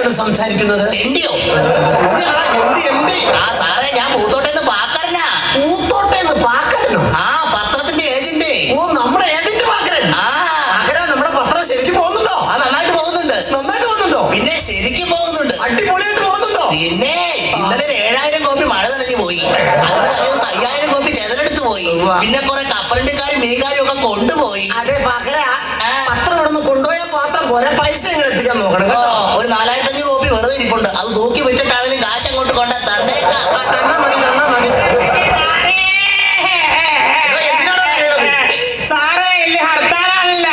എന്താണ് സംസാരിക്കുന്നത്? എണ്ടിയോ? ആ സാറേ, ഞാൻ പൂത്തോട്ടേന്ന് പാക്കരനാ. പൂത്തോട്ടേന്ന് പാക്കരനോ? ആ, പത്രത്തിന്റെ ഏജന്റ്. ഓ, നമ്മുടെ ഏജന്റ് പാക്കരൻ. പാക്കര, നമ്മുടെ പത്രം ശരിക്കും പോകുന്നുണ്ടോ? ആ, നന്നായിട്ട് പോകുന്നുണ്ട്. നന്നായിട്ട് പോകുന്നുണ്ടോ? പിന്നെ ശരിക്കും പോകുന്നുണ്ട്. അടിപൊളിയായിട്ട് പോകുന്നുണ്ടോ? പിന്നെ ഇന്നലെ 7000 കോപ്പി മഴ നനഞ്ഞു പോയി. അതിന് ദിവസം 5000 കോപ്പി ചെതലെടുത്ത് പോയി. പിന്നെ കുറെ കപ്പലണ്ടിക്കാരും മീൻകാരും ഒക്കെ കൊണ്ടുപോയി. അതെ പാക്കര, പത്രം ഇവിടുന്ന് കൊണ്ടുപോയാൽ മാത്രം പോരാ, പൈസ എങ്ങനെ എത്തിക്കാൻ നോക്കണം. ഒരു 4500 കോപ്പി വെറുതെ ഇരിപ്പുണ്ട്. അത് തൂക്കി വിട്ടിട്ടാണെങ്കിലും കാശ് അങ്ങോട്ട് കൊണ്ട തന്നേക്കാം. തന്നാ മതി, തന്നാ മതി. സാറേ, ഇല്ല ഹർത്താലല്ല.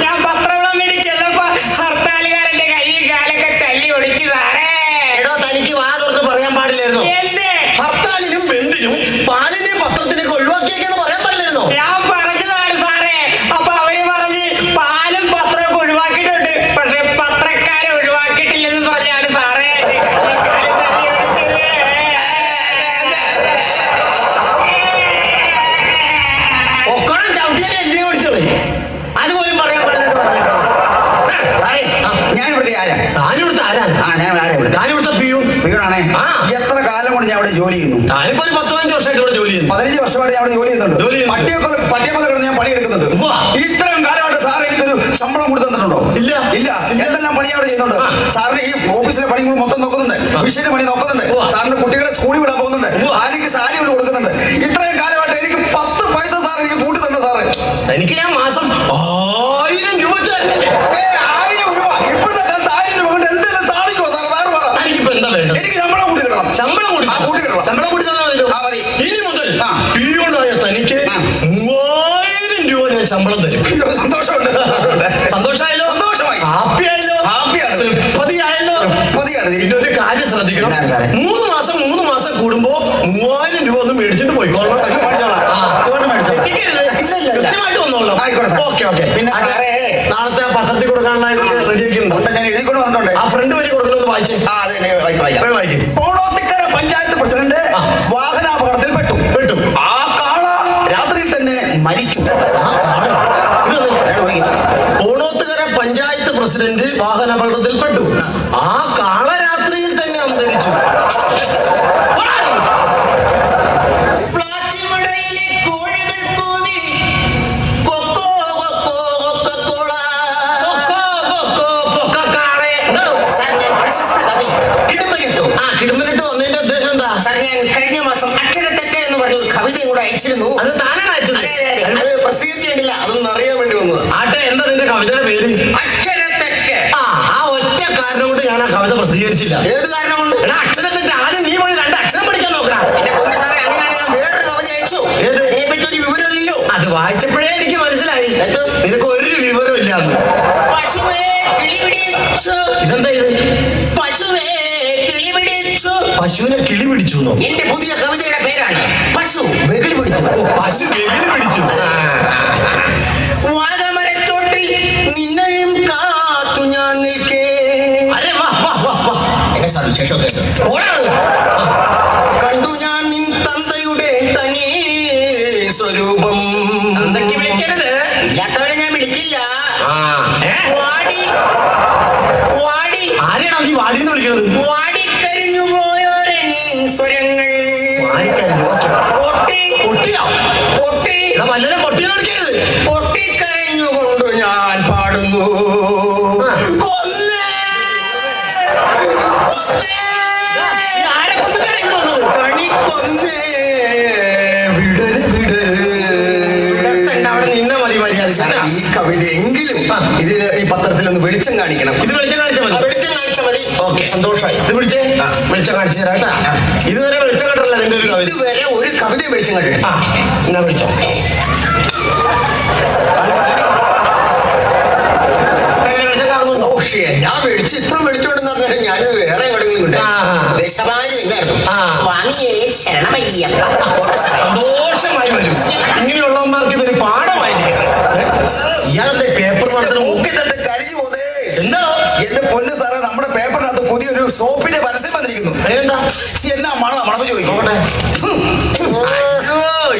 ഞാൻ പത്രവിടാൻ വേണ്ടി ചെന്നപ്പോ ഹർത്താലുകാരന്റെ കൈയും കാലൊക്കെ തല്ലി ഒടിച്ചു സാറേ. എടോ, തനിക്ക് വാ തുറന്ന് പറയാൻ പാടില്ലായിരുന്നു. എന്തേ? ഹർത്താലിനും ബെന്ദിനും പാലിനെയും പത്രത്തിനൊക്കെ ഒഴിവാക്കിയേക്കെന്ന് പറയാൻ പാടില്ലായിരുന്നോ? ഞാൻ പറഞ്ഞതാണ് സാറേ. അപ്പൊ അവര് പറഞ്ഞ് പാലും പത്രമൊക്കെ ഒഴിവാക്കിയിട്ടുണ്ട്, പക്ഷെ പത്രക്കാരെ ഒഴിവാക്കിയിട്ടില്ലെന്ന് പറഞ്ഞാണ് സാറേ എന്റെ കൈയും കാലും തല്ലി ഒടിച്ചത്. ഒക്കണം ചവിട്ടിയാൽ എന്നെ ഓടിച്ചോളി. അതുപോലും പറയാൻ പാടില്ലായിരുന്നു. സാറേ, ഞാനിവിടുത്തെ ആരാ? താനിവിടുത്തെ ആരാണ്? ഞാൻ ആരാ ഇവിടെ? താനിവിടുത്തെ പിയൂൺ. വീടാണേ. ആ. എത്ര കാലം കൊണ്ട് ഞാൻ അവിടെ ജോലി ചെയ്യുന്നു? താനിപ്പോ ഒരു 10-15 വർഷമായിട്ട് ഇവിടെ ജോലി ചെയ്യുന്നു. 15 വർഷമായിട്ട് ഞാൻ അവിടെ ജോലി ചെയ്യുന്നുണ്ട്. പട്ടിയെപ്പോലെ കിടന്ന് ഞാൻ പണിയെടുക്കുന്നുണ്ട്. ഉവ്വ. ഇത്രയും കാലമായിട്ട് സാറ് എനിക്കൊരു ശമ്പളം കൊടുത്തു തന്നിട്ടുണ്ടോ? ഇല്ല. ഇല്ല. എന്തെല്ലാം പണി അവിടെ ചെയ്യുന്നുണ്ട്. സാറിന് ഈ ഓഫീസിലെ പണികൾ മൊത്തം നോക്കുന്നുണ്ട്, മിഷീന്റെ പണി നോക്കുന്നുണ്ട്, സാറിന് കുട്ടികളെ സ്കൂളിൽ വിടാൻ പോകുന്നുണ്ട്, ആരെങ്കിലും സാരി കൊണ്ട് കൊടുക്കുന്നുണ്ട്. ഇത്രയും കാലമായിട്ട് എനിക്ക് 10 പൈസ സാർ എനിക്ക് കൂട്ടി തന്നെ സാറ്. എനിക്ക് ഞാൻ മാസം 1000 രൂപ തരുന്നില്ലേ? 1000 രൂപ ഇപ്പോഴത്തെ കാലത്ത് 1000 രൂപ കൊണ്ട് എന്തെല്ലാം സാധിക്കുമോ സാർ? സാറ് പറ. എനിക്കിപ്പോ എന്താ വേണ്ടത്? എനിക്ക് ശമ്പളം കൂടി തരണം. ശമ്പളം കൂടി തരണം. ശമ്പളം കൂടി തന്നാ മതിയോ? ആ, മതി. ഇനി മുതൽ പിയൂണായ തനിക്ക് 3000 രൂപ ഞാൻ ശമ്പളം തരും. സന്തോഷമുണ്ട്. സന്തോഷമായല്ലോ? സന്തോഷമായി. ഹാപ്പിയായല്ലോ? ഹാപ്പിയാണ്. തൃപ്തിയായല്ലോ? പതിയാണ്. പിന്നെ ഒരു കാര്യം ശ്രദ്ധിക്കണം. എന്താണ് സാറേ? 3 മാസം കൂടുമ്പോ 3000 രൂപ ഒന്ന് മേടിച്ചിട്ട് പോയിക്കോളാം. കൃത്യമായിട്ട് വന്നോളാം. ഓക്കെ. പിന്നെ നാളത്തെ പത്രത്തിൽ കൊടുക്കാനുള്ള റെഡിയാക്കിയിട്ടുണ്ട്. ഞാൻ എഴുതിക്കൊണ്ട് വന്നിട്ടുണ്ട്. ആ ഫ്രണ്ട് വരി കൊടുക്കണമെന്ന് വായിച്ചേ. വായിക്കും. ഓണോത്തിക്കര പഞ്ചായത്ത് പ്രസിഡന്റ് വാഹനാപകടത്തിൽ പെട്ടു. ആ കാള രാത്രിയിൽ തന്നെ മരിച്ചു. ആ കാള ഓണോത്തുകര പഞ്ചായത്ത് പ്രസിഡന്റ് വാഹനാപകടത്തിൽപ്പെട്ടു. ആ കാള രാത്രിയിൽ തന്നെ അന്തരിച്ചു. പ്ലാച്ചിമടയിലെ കോഴികൾ കൂവി കൊക്കോ കൊക്കോ കൊക്കക്കോള. സാർ, ഞാൻ പ്രശസ്ത കവി കിടുമ്പലിട്ടു. കിടുമ്പലിട്ട് വന്നതിന്റെ ഉദ്ദേശം എന്താ? സാർ, ഞാൻ കഴിഞ്ഞ മാസം അക്ഷരത്തെറ്റ് എന്ന് പറഞ്ഞ ഒരു കവിതയും കൂടെ അയച്ചിരുന്നു. അത് താനാണ് അയച്ചത്? അത് പ്രസിദ്ധീകരിക്കേണ്ടില്ല, അതൊന്നും അറിയാൻ വേണ്ടി വന്നത്. ആട്ടെ, എന്താ നിന്റെ കവിതയുടെ പേര്? അക്ഷരത്തെറ്റ്. ആ ഒറ്റ കാരണം കൊണ്ട് ഞാൻ ആ കവിത പ്രസിദ്ധീകരിച്ചില്ല. ഏത് കാരണം കൊണ്ട്? അക്ഷരത്തിന്റെ ആദ്യം നീ പോയി 2 അക്ഷരം പഠിക്കാൻ നോക്കണം. എന്റെ പൊന്നു സാറേ, അങ്ങനെയാണ് ഞാൻ വേറൊരു കവിത അയച്ചു. ഏത്? അതിനെപ്പറ്റി ഒരു വിവരമില്ലല്ലോ. അത് വായിച്ചപ്പോഴേ എനിക്ക് മനസ്സിലായി നിനക്ക് ഒരു വിവരം ഇല്ലാന്ന്. പശുവേ കിളി പിടിച്ചു. ഇതെന്താ ഇത്? പശുവേ കിളി പിടിച്ചു. പശുവിനെ കിളി പിടിച്ചു. എന്റെ പുതിയ കവിതയുടെ പേരാണ് പശു വെകിളി പിടിച്ചു. പശു വെകിളി പിടിച്ചു. വാഗമരത്തോട്ടിൽ നിന്നെയും കാത്തു ഞാൻ നിൽക്കേ. അരെ വാ. എന്നെ സാർ വിശേഷമൊക്കെ ഓടാണ്. കണ്ടു ഞാൻ നിൻ തന്തയുടെ തനി സ്വരൂപം. എന്തൊക്കെ വിളിക്കരുത്. ഇല്ലാത്തവരെ ഞാൻ വിളിക്കില്ല. വാടി വാടി ആരെയാണ് നീ വാടിന്ന് വിളിക്കണത്? വാടിക്കരിഞ്ഞു പോയോരൻ സ്വരങ്ങൾ. പൊട്ടിയോ? വല്ലതും പൊട്ടിയെന്ന് വിളിക്കരുത്. പൊട്ടിക്കരഞ്ഞുകൊണ്ട് ഞാൻ പാടുന്നു. ആരെ കൊന്നിട്ടാണ് ഇങ്ങോട്ട് വന്നത്? കണിക്കൊന്നേ വിടര് വിടര്. അവിടെ നിന്ന മതി മര്യാദ. ഈ കവിത എങ്കിലും ഇതിന് ഈ പത്രത്തിൽ ഒന്ന് വെളിച്ചം കാണിക്കണം. ഇത് വെളിച്ചം കാണിച്ചാൽ മതി. വെളിച്ചം കാണിച്ചാൽ മതി. ഓക്കെ, സന്തോഷമായി. ഇത് പിടിച്ചേ. വെളിച്ചം കാണിച്ചു തരാം കേട്ടാ. ഇതുവരെ വെളിച്ചം കണ്ടല്ല നിന്റെ ഒരു കവിത. ഇതുവരെ ഒരു കവിത വെളിച്ചം കണ്ടിട്ട്. എന്നാ വിളിച്ചോ. ഞാൻ വെളിച്ച് ഇത്ര വെളിച്ചോണ്ടെന്ന് പറഞ്ഞാൽ ഞാൻ വേറെ എവിടെയെങ്കിലും ഉണ്ട്. ദേശപാലി ഇല്ലായിരുന്നു. സ്വാമിയെ ശരണമയ്യപ്പ. സന്തോഷമായി വരും. ഇങ്ങനെയുള്ളവന്മാർക്ക് ഇതൊരു പാഠമായിരിക്കും. ഇയാളുടെ പേപ്പർ മാത്രം മൂക്കിന്റെ കരിഞ്ഞു പോതേ. എന്താ? എന്റെ പൊന്നു സാറേ, നമ്മുടെ പേപ്പറിനകത്ത് പുതിയൊരു സോപ്പിന്റെ പരസ്യം വന്നിരിക്കുന്നു. എന്താ? എന്നാ മണം ചോദിക്കും.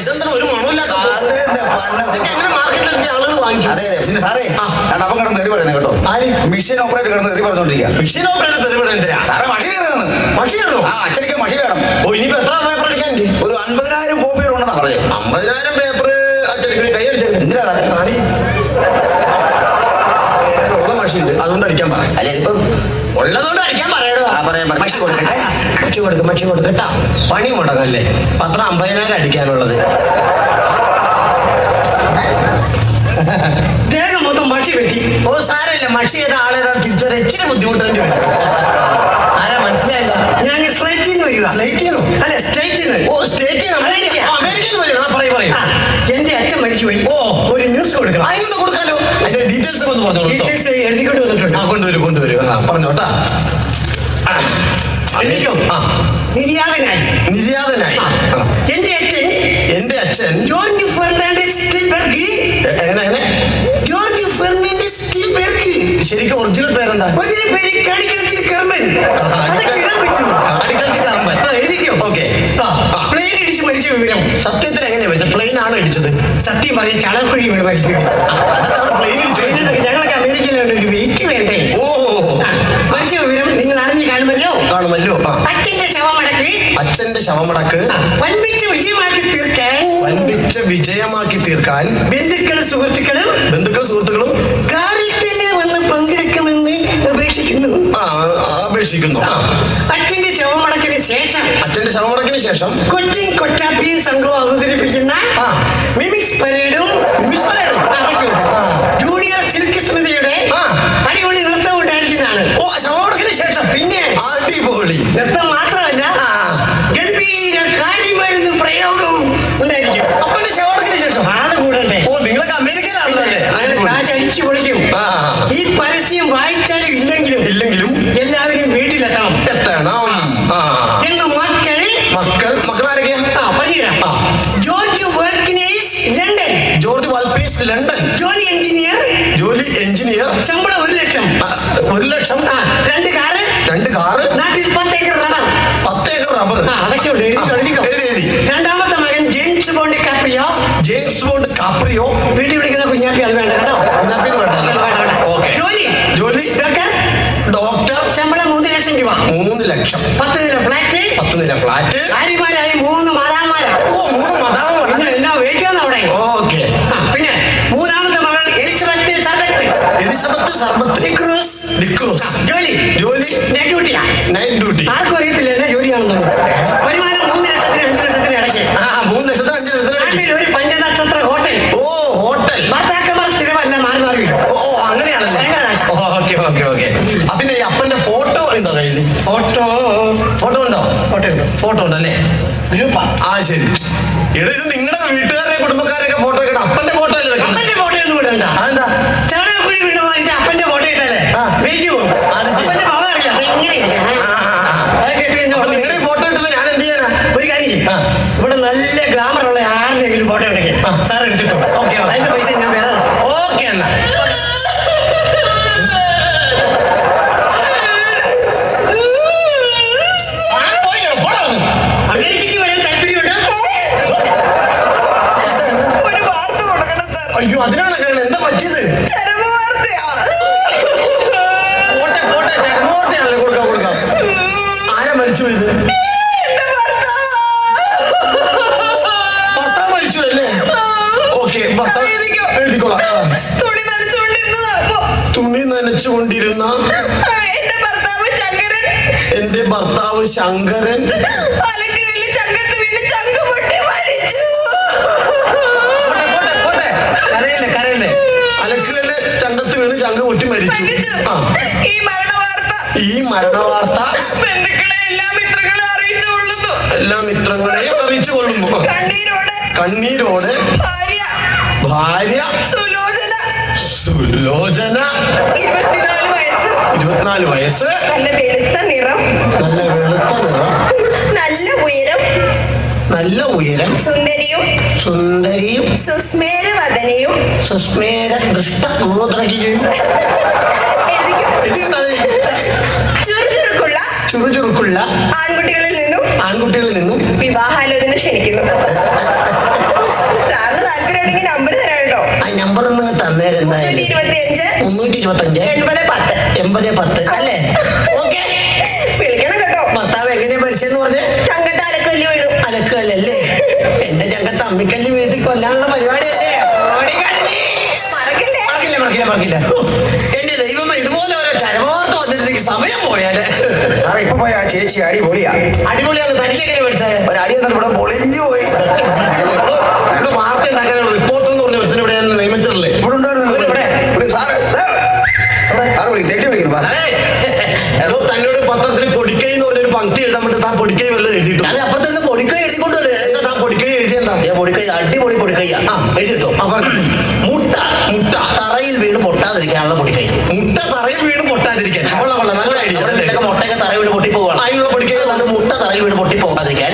ഇതെന്താ ഒരു മണമില്ലാത്ത അത് തന്നെ, പന്ന ഇതൊക്കെ എങ്ങനെ മാർക്കറ്റിലൊക്കെ ആളുകൾ വാങ്ങിക്കും? അതെ പിന്നെ സാറേ ഞാൻ അപ്പം കിടന്ന് തെറി പറയുന്നത് കേട്ടോ. ആര്? മിഷീൻ ഓപ്പറേറ്റർ കിടന്ന് തെറി പറഞ്ഞോണ്ടിരിക്കുക. മെഷീൻ ഓപ്പറേറ്റർ തെരുവിടെ എന്തിനാ? സാറേ മഷി വേണമെന്ന്. മഷി ഇടണോ? ആ അച്ഛനിക്ക് മഷി വേണം. ഓ ഇനിയിപ്പോ എത്ര പേപ്പർ അടിക്കാനുണ്ട്? ഒരു 50,000 കോപ്പികൾ ഉണ്ടെന്നാ പറയും. 50,000 പേപ്പർ അച്ചടിക്കണി കൈ അടിച്ചു എന്തിനാ സാറേ? ഉള്ള മഷി ഉണ്ട്, അതുകൊണ്ട് അടിക്കാൻ പറയാം. അല്ലെ ഇതിപ്പം ഉള്ളതുകൊണ്ട് അടിക്കാൻ പറയണോ? പറയാം മഷി കൊടുക്കട്ടെ. മച്ചി കൊടുക്കട്ടാ. പണി മുടങ്ങല്ലേ. പത്രം 50,000 അടിക്കാനുള്ളത്. ദേഹം മൊത്തം മഷി പറ്റി. ഓ സാരമില്ല, മഷി ചെയ്ത ആളേതാ തിരിച്ചറിയാൻ ഇച്ചിരി ബുദ്ധിമുട്ടേണ്ടി വരും. ആരാ മനസ്സിലായില്ല? ഞാൻ സ്ട്രൈറ്റിൽ നിന്ന് വരിക. സ്ലേറ്റിന്നോ? അല്ല സ്റ്റേറ്റിൽ നിന്ന്. ഓ സ്റ്റേറ്റ് അമേരിക്കയിൽ വരും. ആ പറയും. എന്റെ അച്ഛൻ മരിച്ചുപോയി. ഓ ഒരു ന്യൂസ് കൊടുക്കണം. അതിനൊന്ന് കൊടുക്കാലോ. അതിന്റെ ഡീറ്റെയിൽസ് ഒന്ന് പറഞ്ഞോളൂ. ഡീറ്റെയിൽസ് എഴുതിക്കൊണ്ട് വന്നിട്ടുണ്ട്. ആ കൊണ്ടുവരും. ആ പറഞ്ഞോട്ടാ. എനിക്കോ നിര്യാതനായി. നിര്യാതനായി. എന്റെ അച്ഛൻ എന്റെ അച്ഛൻ ജോർജ് ഫെർണാണ്ടസ് സ്റ്റിൽബർഗ്. എങ്ങനെ? George Fernandez Stillberg. ശരിക്കും ഒറിജിനൽ പേരെന്താ? ഒരു പേര് കാടിക്കൽച്ചി കർമ്മൻ. അടിക്കൽക്ക് കറമ്പൻ. എഴുതിക്കോ. ഓക്കെ. പ്ലെയിൻ ഇടിച്ച് മരിച്ച വിവരം. സത്യത്തിൽ എങ്ങനെയാ വെച്ചത്? പ്ലെയിൻ ആണ് ഇടിച്ചത്. സത്യം പറയും ചളക്കുഴി വീണ് മരിച്ചു. അതാണ് പ്ലെയിൻ ഇടിച്ചത്. ഞങ്ങളൊക്കെ അമേരിക്കയിലാണ്, ഒരു വെയിറ്റ് വേണ്ടേ. ഓ മരിച്ച വിവരം നിങ്ങൾ അറിഞ്ഞു കാണുമല്ലോ. കാണുമല്ലോ. അച്ഛന്റെ ശവമടക്കി അച്ഛന്റെ ശവമടക്ക് വൻപിച്ച വിജയമാക്കി തീർക്കാൻ വൻപിച്ച വിജയമാക്കി തീർക്കാൻ ബന്ധുക്കളും സുഹൃത്തുക്കളും കാറിൽ തന്നെ വന്ന് പങ്കെടുക്കുമെന്ന് അപേക്ഷിക്കുന്നു. അപേക്ഷിക്കുന്നു. അച്ഛന്റെ ശവമടക്കിന് ശേഷം കൊച്ചിൻ കൊച്ചാപ്പിയും സംഘവും അവതരിപ്പിക്കുന്ന മിമിക്സ് പരേഡും ജൂനിയർ സിൽക്ക് സ്മിതയുടെ അടിപൊളി നൃത്തം ഉണ്ടായിരിക്കുന്നതാണ്. ഓ ശവമടക്കിന് ശേഷം പിന്നെ അടിപൊളി നൃത്തം മാത്രമല്ല ഗംഭീര കാര്യമായിരുന്നു പ്രയോഗവും ഉണ്ടായിരിക്കും. അപ്പന്റെ ശവമടക്കിന് ശേഷം അത് കൂടണ്ടേ. ഓ നിങ്ങളൊക്കെ അമേരിക്കയിലാണല്ലോ അല്ലേ? കാശ് അടിച്ചു പൊളിക്കും. ഈ പരസ്യം വായിച്ചാലും ഇല്ലെങ്കിലും എല്ലാവരും വീട്ടിലെത്തണം. എന്ന മക്കളാരൊക്കെയാ? പറഞ്ഞുതരാം. ജോർജ് വാൽക്കിനേഴ്സ് ലണ്ടൻ. ജോലി എഞ്ചിനീയർ. ശമ്പളം 1,00,000. 1,00,000. 2 കാറ്. നാട്ടിൽ 10 ഏക്കർ റബ്ബർ. അതൊക്കെ ഉണ്ട്. എഴുതി. രണ്ടാമത്തെ മകൻ ജെയിംസ് ബോണ്ട് കാപ്രിയോ. വീട്ടിൽ വിളിക്കുന്ന കുഞ്ഞാപ്പി. അത് വേണ്ട കേട്ടോ. ജോലി ഡോക്ടർ. ശമ്പളം 3,00,000 രൂപ. 3,00,000. 10 നില ഫ്ലാറ്റ്. ഭാര്യമാരായി 3 മതാന്മാരാ. എന്നാ വെയിറ്റാണ് അവിടെ. പിന്നെ മൂന്നാമത്തെ മകൾ എലിസബത്ത് സർബത്ത്. ഡിക്രൂസ്. ജോലി നൈറ്റ് ഡ്യൂട്ടി. ആർക്കും അറിയത്തില്ല എന്നാ ജോലിയാണെന്ന്. വരുമാനം 3,00,000 5 ലക്ഷത്തിന് ഇടയ്ക്ക്. 3,00,000 5 ലക്ഷത്തിന് നാട്ടിൽ ഒരു 5 ഹോട്ടൽ. ഭർത്താക്കന്മാർ സ്ഥിരമല്ല, മാറി മാറി. അങ്ങനെയാണല്ലേ? പിന്നെ അപ്പന്റെ ഫോട്ടോ ഉണ്ടോ കയ്യിൽ? ഫോട്ടോ ഉണ്ടല്ലേ? ഗ്രൂപ്പാ. ശരി. ഇത് നിങ്ങളുടെ വീട്ടുകാരെ കുടുംബക്കാരൊക്കെ ഫോട്ടോ ഇട്ട അപ്പന്റെ ഫോട്ടോ അല്ലേ വെക്കണം? അപ്പന്റെ ഫോട്ടോ ഒന്നും കൂടെ ഉണ്ടാ. അതെന്താ? ചാണകക്കുഴി വീണ അപ്പന്റെ ഫോട്ടോ ഇട്ടല്ലേ വെയിറ്റ് പോകും. അപ്പന്റെ മകൻ അറിയാം അതൊക്കെ ഇട്ട് കഴിഞ്ഞാൽ നിങ്ങളുടെ ഫോട്ടോ ഇട്ടത് ഞാൻ എന്ത് ചെയ്യാനാ? ഒരു കാര്യം ഇവിടെ നല്ല ഗ്ലാമറുള്ള ആരുടെയെങ്കിലും ഫോട്ടോ ഉണ്ടെങ്കിൽ സാർ എടുത്തിട്ടോ. അതിന്റെ പൈസ ഞാൻ വേറെ. ഓക്കെ എന്നാ അമേരിക്കയ്ക്ക് വരാൻ താല്പര്യമുണ്ട്. അയ്യോ അതിനാണ് കാരണം. എന്താ പറ്റിയത്? ചരമവാർത്തയാണല്ലേ കൊടുക്കാം. ആരാ മരിച്ചു പോയത്? ഭർത്താവ് മരിച്ചു അല്ലേ? ഓക്കെ എഴുതിക്കോളാം. തുണി നനച്ചുകൊണ്ടിരുന്ന എന്റെ ഭർത്താവ് ശങ്കരൻ കരയല്ലേ. അലക്കുകല്ല് ചങ്കത്ത് വീണ് ചങ്ക പൊട്ടി മരിച്ചു. ഈ മരണവാർത്ത എല്ലാ മിത്രങ്ങളെയും അറിയിച്ചു കൊള്ളുന്നു. കണ്ണീരോടെ ഭാര്യ സുലോചന 24 വയസ്സ്. നല്ല വെളുത്ത നിറം. നല്ല ഉയരം. സുന്ദരിയും സുസ്മേര ദൃഷ്ടഗോത്രകിയും ചുറുചുറുക്കുള്ള ആൺകുട്ടികളിൽ നിന്നും വിവാഹാലോചന ക്ഷണിക്കുന്നു. 325 8010 അല്ലേ? ഓക്കെ. വിളിക്കണം കേട്ടോ. ഭർത്താവ് എങ്ങനെയാ മരിച്ചെന്ന് പറഞ്ഞേ? ചങ്കത്ത് അലക്കല്ല് വീണു. അലക്കല്ലേ? എന്റെ ചങ്കത്ത് അമ്മിക്കല്ല് വീഴ്ത്തി കൊല്ലാനുള്ള പരിപാടിയല്ലേ? മറക്കില്ല. എന്റെ ദൈവമേ, ഇതുപോലെ ഓരോ ചരമവാർത്ത വന്നിട്ട് സമയം പോയാല്. സാറേ ഇപ്പൊ പോയ ആ ചേച്ചി അടിപൊളിയാ. അടിപൊളിയാണ്. തനിക്ക് എങ്ങനെ പഠിച്ചത്? ഒരു അടി എന്നാൽ ഇവിടെ പൊളിഞ്ഞു പോയി. ഇവിടെ വാർത്ത ഉണ്ടാക്കാനുള്ള റിപ്പോർട്ടർ എന്ന് പറഞ്ഞ ഒരുത്തിന് ഇവിടെ നിയമിച്ചിട്ടില്ലേ? ഇവിടെ ഉണ്ടായിരുന്നു സാറ്. അത് തെറ്റി വിളിക്കുന്നു. ഏതോ തന്നോട് പത്രത്തിൽ പൊടിക്കൈ എന്ന് പറഞ്ഞൊരു പങ്ക്തി എഴുതാൻ പറ്റും. താൻ പൊടിക്കൈ വല്ലതും എഴുതിയിട്ടു? ഞാൻ അപ്പുറത്ത് നിന്ന് പൊടിക്കൈ എഴുതിക്കൊണ്ടുവരെ. എന്താ താൻ പൊടിക്കൈ എഴുതിയെന്താ? പൊടിക്കൈ അടിപൊളി പൊടിക്കൈയാ. എഴുതിട്ടോ. മുട്ട തറയിൽ വീണ് പൊട്ടാതിരിക്കാനുള്ള പൊടിക്കൈ. മുട്ട തറയിൽ വീണ് പൊട്ടാതിരിക്കാൻ. കൊള്ളാം, നല്ല ഐഡിയ. മുട്ടയൊക്കെ തറയിൽ വീണ് പൊട്ടിപ്പോവാണ്. അതിനുള്ള പൊടിക്കൈ. മുട്ട തറയിൽ വീണ് പൊട്ടിപ്പോകാതിരിക്കാൻ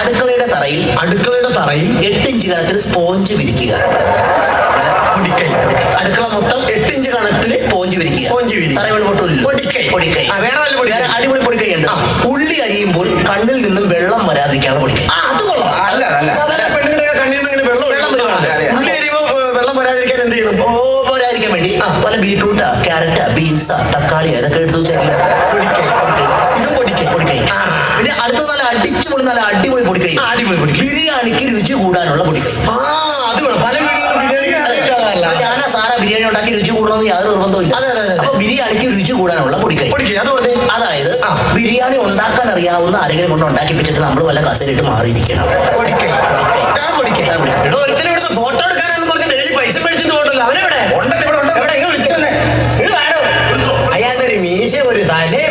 അടുക്കളയുടെ തറയിൽ 8 ഇഞ്ച് കനത്തിൽ സ്പോഞ്ച് വിരിക്കുക. പൊടിക്കൈ. അടുക്കള മൊത്തം 8 ഇഞ്ച് കണക്കിൽ സ്പോഞ്ച് വിരിക്കുക. തറയിൽ വീണ് പൊട്ടില്ല. പൊടിക്കൈ. വേറെ അടിപൊളി പൊടിക്കൈ ഉണ്ട്. ഉള്ളി അരിയുമ്പോൾ കണ്ണിൽ നിന്നും വെള്ളം വരാതിരിക്കാനുള്ള പൊടിക്കൈ. അത് കൊള്ളാം. സാധാരണ പെണ്ണുങ്ങളുടെ കണ്ണിൽ നിന്ന് ഇങ്ങനെ വെള്ളം ഉള്ളി അരിയുമ്പോ വെള്ളം വരാതിരിക്കാൻ എന്ത് ചെയ്യണം? വരാതിരിക്കാൻ വേണ്ടി പല ബീട്രൂട്ടാ, ക്യാരറ്റാ, ബീൻസാ, തക്കാളി അതൊക്കെ എടുത്തു വെച്ചാൽ പൊടിക്കൈ. പിന്നെ അടുത്ത നല്ല അടിച്ചുപൊളി നല്ല അടിപൊളി പൊടിക്കൈ. ബിരിയാണിക്ക് രുചി കൂടാനുള്ള പൊടിക്കൈ. അത് വേണം. പല ഞാനാ സാറാ ബിരിയാണി ഉണ്ടാക്കി രുചി കൂടണമെന്ന് യാതൊരു നിർബന്ധമില്ല. അപ്പൊ ബിരിയാണിക്ക് രുചി കൂടാനുള്ള പൊടിക്കൈ. അതായത് ബിരിയാണി ഉണ്ടാക്കാൻ അറിയാവുന്ന ആരെങ്കിലും കൊണ്ട് ഉണ്ടാക്കിപ്പിച്ചിട്ട് നമ്മൾ വല്ല കസേരയിട്ട് മാറിയിരിക്കണം. ഫോട്ടോ എടുക്കാനെന്ന് പറഞ്ഞ് ഡെയിലി പൈസ മേടിച്ചിട്ട് പോകണ്ടല്ലോ. അവനെവിടെ? അയാളുടെ ഒരു മീശ, ഒരു തലേ.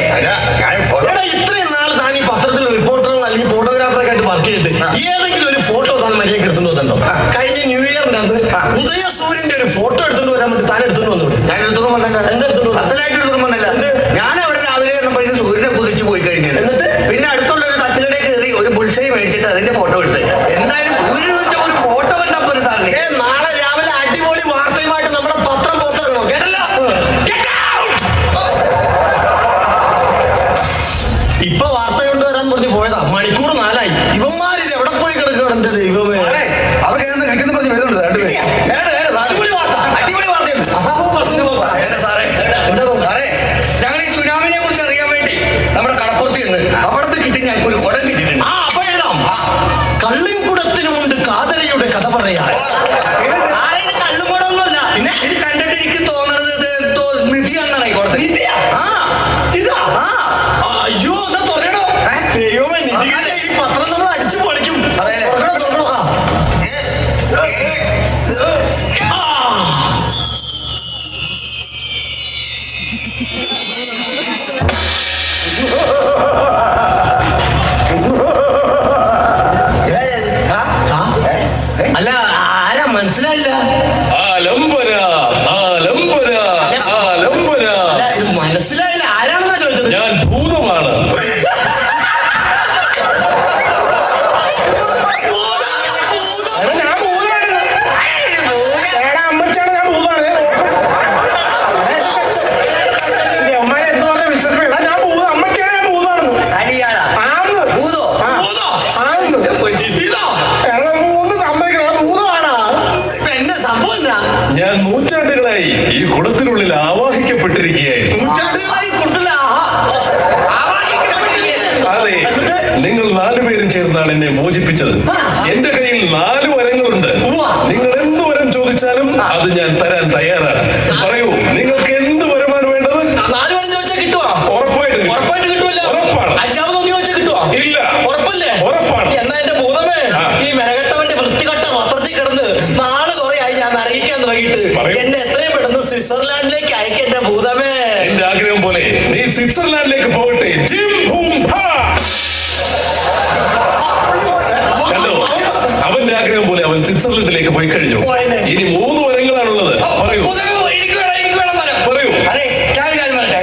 ഇത്രയും നാൾ താൻ ഈ പത്രത്തിൽ റിപ്പോർട്ടറോ അല്ലെങ്കിൽ ഫോട്ടോഗ്രാഫറൊക്കെ ആയിട്ട് വർക്ക് ചെയ്തിട്ട് ഏതെങ്കിലും ഒരു ഫോട്ടോ താൻ മര്യാദയ്ക്ക് എടുത്തുകൊണ്ട് വന്നിട്ടുണ്ടോ? കഴിഞ്ഞ ന്യൂ ഇയറിന്റെ അന്ന് ഉദയസൂര്യന്റെ ഒരു ഫോട്ടോ എടുത്തുകൊണ്ട് വരാൻ വേണ്ടി താൻ എടുത്തുകൊണ്ട് വന്നു. ഞാൻ അവിടെ രാവിലെ വന്നപ്പോഴേക്കും സൂര്യനെ കുതിച്ചു പോയി കഴിഞ്ഞു. പിന്നെ അടുത്തുള്ള ഒരു തട്ടുകടയിൽ കയറി ഒരു ബുൾസൈ മേടിച്ചിട്ട് അതിന്റെ ഫോട്ടോ എടുത്ത്. എന്തായാലും സൂര്യൻ വെച്ച ഒരു ഫോട്ടോ കണ്ടപ്പോ ഒരു സാറിന് നാളെ രാവിലെ അടിപൊളി വാർത്തയുമായിട്ട് നമ്മുടെ പത്രം പുറത്തിറങ്ങണം. കേട്ടല്ലോ? ഇപ്പൊ വാർത്ത കൊണ്ടുവരാൻ പറഞ്ഞ് പോയതാ. മണിക്കൂർ 4 ഇവന്മാരിത് എവിടെ പോയി കിടക്കണം? എന്റെ ദൈവമേ, അവർ കഴിക്കുന്ന പറഞ്ഞ് വരുന്നുണ്ട്. അടിപൊളി വാർത്ത. സാറേ ഞങ്ങൾ ഈ സുനാമിനെ കുറിച്ച് അറിയാൻ വേണ്ടി നമ്മുടെ കടപ്പുറത്ത് നിന്ന് അവിടുത്തെ കിട്ടി ഞങ്ങൾക്ക് ഒരു കുടം കിട്ടിയിട്ടുണ്ട്. അപ്പൊ എഴുതാം. കള്ളിൻകുടത്തിനുമുണ്ട് കാതരയുടെ കഥ പറയാൻ. കള്ളുകൂടൊന്നുമല്ല. പിന്നെ ഇത് കണ്ടിട്ട് എനിക്ക് തോന്നുന്നത് ഇത് എന്തോ നിധിയാണെന്നാണ് ഈ കുടത്തിൽ. അയ്യോ, എന്നാ തുറയണോ? ദൈവമേ, നിധികളുടെ ഈ പത്രം നമ്മൾ അടിച്ചു പൊളിക്കും. അല്ല, ആരാ മനസ്സിലായില്ല? ഇത് മനസ്സിലായില്ല. ആരാണെന്നാ ചോദിച്ചത്? ഞാൻ ഭൂതമാണ്. ഞാൻ നൂറ്റാണ്ടുകളായി ഈ കുടത്തിനുള്ളിൽ ആവാഹിക്കപ്പെട്ടിരിക്കുകയായിരുന്നു. അതെ, നിങ്ങൾ 4 പേരും ചേർന്നാണ് എന്നെ മോചിപ്പിച്ചത്. എന്റെ കയ്യിൽ 4 വരങ്ങളുണ്ട്. നിങ്ങൾ എന്ത് വരം ചോദിച്ചാലും അത് ഞാൻ തരാൻ തയ്യാറാണ്. പറയൂ, നിങ്ങൾക്ക് എന്ത് വരമാണ് വേണ്ടത്? 4 വരം ചോദിച്ചാൽ കിട്ടുമോ? ഉറപ്പായിട്ട് കിട്ടുമല്ലോ. ഉറപ്പാണ്. 5ാമതൊന്നും ചോദിച്ചാൽ കിട്ടുമോ? ഇല്ല. ഉറപ്പല്ലേ? ഉറപ്പാണ്. എന്നാ എന്റെ ഭൂതമേ, ഈ മെനകെട്ടവന്റെ വൃത്തികെട്ട വസ്ത്രത്തിൽ കിടന്ന് നാളെ കുറെ ആയി ഞാൻ അറിയിക്കാൻ തുടങ്ങിയിട്ട് എന്നെ എത്രയും പെട്ടെന്ന് സ്വിറ്റ്സർലാൻഡിലേക്ക് അയക്കെന്റെ ഭൂതമേ. എന്റെ ആഗ്രഹം പോലെ നീ സ്വിറ്റ്സർലാൻഡിലേക്ക് പോകട്ടെ. ജിം ഭൂം ഭാ. കണ്ടോ, അവന്റെ ആഗ്രഹം പോലെ അവൻ സ്വിറ്റ്സർലൻഡിലേക്ക് പോയി കഴിഞ്ഞു. ഇനി 3 വരങ്ങളാണുള്ളത്. പറയൂ. എനിക്ക് വേണം വരം. പറയൂ. അതെ, ഞാൻ ഒരു കാര്യം പറയട്ടെ.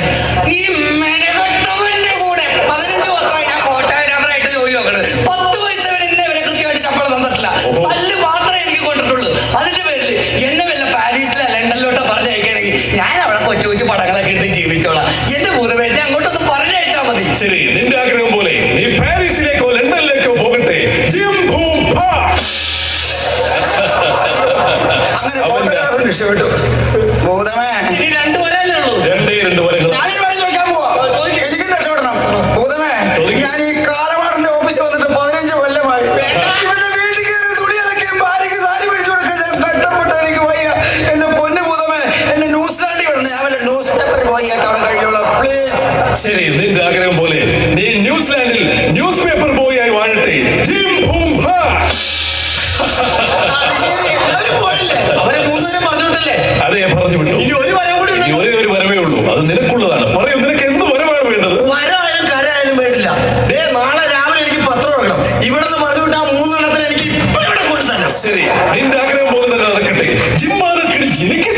ഈ മെനകെട്ടവന്റെ കൂടെ 15 വർഷമായി ഞാൻ ഫോട്ടോഗ്രാഫറായിട്ട് ജോലി നോക്കുന്നത്. 10 പൈസ വരെ എന്നെ വരെ കൃത്യമായിട്ട് ശമ്പളം തന്നിട്ടില്ല. പല്ല് മാത്രമേ എനിക്ക് കൊണ്ടിട്ടുള്ളൂ. അതിന്റെ പേരിൽ എന്നെ വല്ല പാരീസിലോ ലണ്ടനിലോട്ടോ പറഞ്ഞയക്കണമെങ്കിൽ ഞാൻ അവിടെ കൊച്ചു കൊച്ചു പടങ്ങളൊക്കെ എടുത്ത് ജീവിച്ചോളാം. എന്റെ ഭൂതമേ, എന്നെ അങ്ങോട്ടൊന്ന് പറഞ്ഞയച്ചാൽ മതി. ശരി, നിന്റെ ആഗ്രഹം പോലെ നീ പാരീസിലേക്കോ ലണ്ടനിലേക്കോ പോകട്ടെ. ജിം ഭൂം ഭാ. അങ്ങനെ രക്ഷപ്പെട്ടു. ഭൂതമേ, ഇനി 2 ഈ കാലമാടന്റെ ഓഫീസിൽ വന്നിട്ട് 15 കൊല്ലമായി. ഇവന്റെ വീട്ടിൽ കയറി തുണി അലക്കുകയും ഭാര്യയ്ക്ക് സാരി മേടിച്ചു കൊടുക്കാൻ ഞാൻ കഷ്ടപ്പെട്ട് എനിക്ക് വയ്യ. എന്റെ പൊന്നു ഭൂതമേ, എന്നെ ന്യൂസിലാൻഡിൽ വിടണം. ഞാൻ വല്ല ന്യൂസ് പേപ്പർ പോയി കേട്ടോ അവിടെ കഴിഞ്ഞോളാം പ്ലീസ്. ശരി, നിന്റെ ആഗ്രഹം പോലെ നീ ന്യൂസിലാൻഡിൽ ന്യൂസ് പേപ്പർ ബോയ് ആയി വാഴട്ടെ. ജിം ഭൂം ഭാ. അവരെ 3 പേരെ പറഞ്ഞിട്ടല്ലേ? അതെ, പറഞ്ഞു വിട്ടു. ഇനി ഒരു വരം കൂടി ഇനി ഒരേ ഒരു വരമേ ഉള്ളൂ, അത് നിനക്കുള്ളതാണ്. പറയൂ, നിനക്ക് എന്ത് വരമാണ് വേണ്ടത്? വരായാലും കരയായാലും വേണ്ടില്ല. നാളെ രാവിലെ എനിക്ക് പത്രം എടുക്കണം. ഇവിടെ നിന്ന് പറഞ്ഞു വിട്ടാ 3 എണ്ണത്തിന് എനിക്ക് ഇപ്പൊ ഇവിടെ കൊണ്ടു തന്നെ. ശരി, നിന്റെ ആഗ്രഹം പോലെ തന്നെ നടക്കട്ടെ. ജിമ്മാനക്കിടി എനിക്ക്